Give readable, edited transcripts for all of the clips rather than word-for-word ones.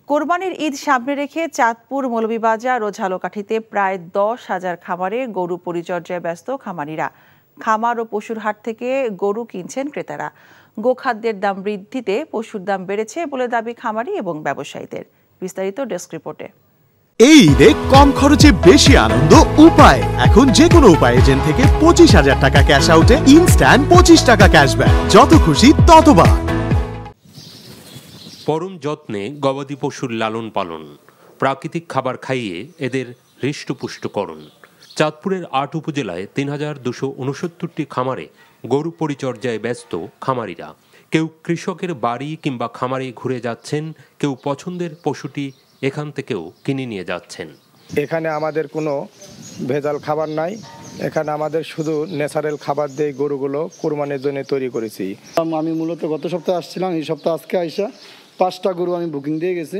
কোরবানির ঈদ সামনে রেখে চাঁদপুর মৌলভীবাজার ও ঝালকাঠিতে প্রায় 10,000 খামারে গরু পরিচর্যায় ব্যস্ত খামারিরা। খামার ও পশুর হাট থেকে গরু কিনছেন ক্রেতারা। গোখাদ্যের দাম বৃদ্ধিতে পশুর দাম বেড়েছে বলে দাবি খামারি এবং ব্যবসায়ীদের। বিস্তারিত ডেস্ক রিপোর্টে। এই ঈদে কম খরচে বেশি আনন্দ উপায়। এখন যে কোনো উপায় এজেন্ট থেকে 25,000 টাকা ক্যাশ আউটে ইনস্ট্যান্ট 25 টাকা ক্যাশব্যাক। যত খুশি ততবার। পরম যত্নে গবাদি পশুর লালন পালন, প্রাকৃতিক খাবার খাইয়ে এদের হৃষ্টপুষ্টকরণ। চাঁদপুরের 8 উপজেলায় 3,269টি খামারে গরু পরিচর্যায় ব্যস্ত খামারিরা। কেউ কৃষকের বাড়ি কিংবা খামারে ঘুরে যাচ্ছেন, কেউ পছন্দের পশুটি এখান থেকেও কিনে নিয়ে যাচ্ছেন। এখানে আমাদের কোনো ভেজাল খাবার নাই। এখানে আমাদের শুধু ন্যাচারাল খাবার দিয়ে গরুগুলো কোরবানির জন্য তৈরি করেছি। আমি মূলত গত সপ্তাহে আসছিলাম, এই সপ্তাহে আজকে আইসা 5টা গরু আমি বুকিং দিয়ে গেছি।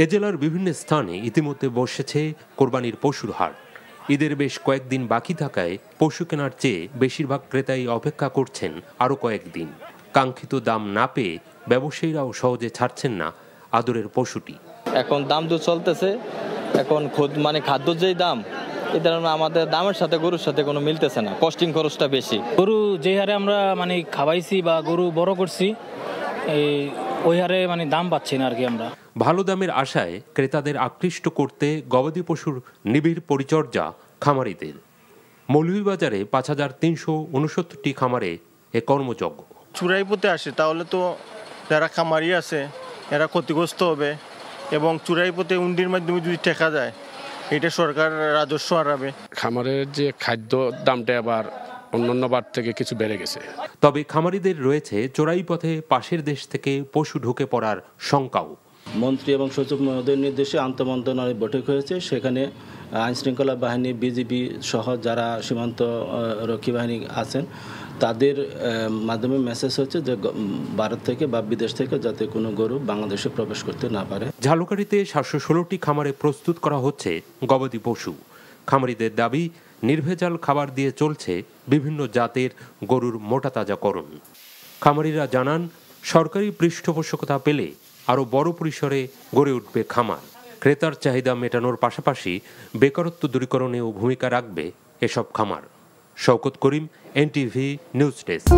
এ জেলার বিভিন্ন স্থানে ইতিমধ্যে বসেছে কোরবানির পশুর হাট। ঈদের বেশ কয়েকদিন বাকি থাকায় পশু কেনার চেয়ে বেশিরভাগ ক্রেতাই অপেক্ষা করছেন আরও কয়েকদিন। কাঙ্ক্ষিত দাম না পেয়ে ব্যবসায়ীরাও সহজে ছাড়ছেন না আদরের পশুটি। এখন দাম তো চলতেছে, এখন খাদ্য যেই দাম, এই কারণে আমাদের দামের সাথে গরুর সাথে কোনো মিলতেছে না, কস্টিং খরচটা বেশি। গরু যে হারে আমরা খাওয়াইছি বা গরু বড় করছি, ওই হারে দাম পাচ্ছি না আর কি। আমরা ভালো দামের আশায় ক্রেতাদের আকৃষ্ট করতে গবাদি পশুর নিবিড় পরিচর্যা খামারিদের। মৌলভীবাজারে 5,369টি খামারে এ কর্মযজ্ঞ। চুরাইপথে আসে তাহলে তো যারা খামারি আছে এরা ক্ষতিগ্রস্ত হবে, এবং চুরাইপথে উন্ডির মাধ্যমে যদি টেকা যায় এটা সরকার রাজস্ব হারাবে। খামারের যে খাদ্য দামটা আবার অন্যান্য বার থেকে কিছু বেড়ে গেছে। তবে খামারিদের রয়েছে চোরাই পথে পাশের দেশ থেকে পশু ঢুকে পড়ার শঙ্কাও। মন্ত্রী এবং সচিব মহোদয়ের নির্দেশে আন্তঃমন্ত্রণালয় বৈঠক হয়েছে। সেখানে আইনশৃঙ্খলা বাহিনী, বিজিবি সহ যারা সীমান্ত রক্ষী বাহিনী আছেন তাদের মাধ্যমে মেসেজ হচ্ছে যে ভারত থেকে বা বিদেশ থেকে যাতে কোনো গরু বাংলাদেশে প্রবেশ করতে না পারে। ঝালকাঠিতে 716টি খামারে প্রস্তুত করা হচ্ছে গবাদি পশু। খামারিদের দাবি, নির্ভেজাল খাবার দিয়ে চলছে বিভিন্ন জাতের গরুর মোটাতাজাকরণ। খামারিরা জানান, সরকারি পৃষ্ঠপোষকতা পেলে আরও বড় পরিসরে গড়ে উঠবে খামার। ক্রেতার চাহিদা মেটানোর পাশাপাশি বেকারত্ব দূরীকরণেও ভূমিকা রাখবে এসব খামার। শওকত করিম, NTV নিউজ ডেস্ক।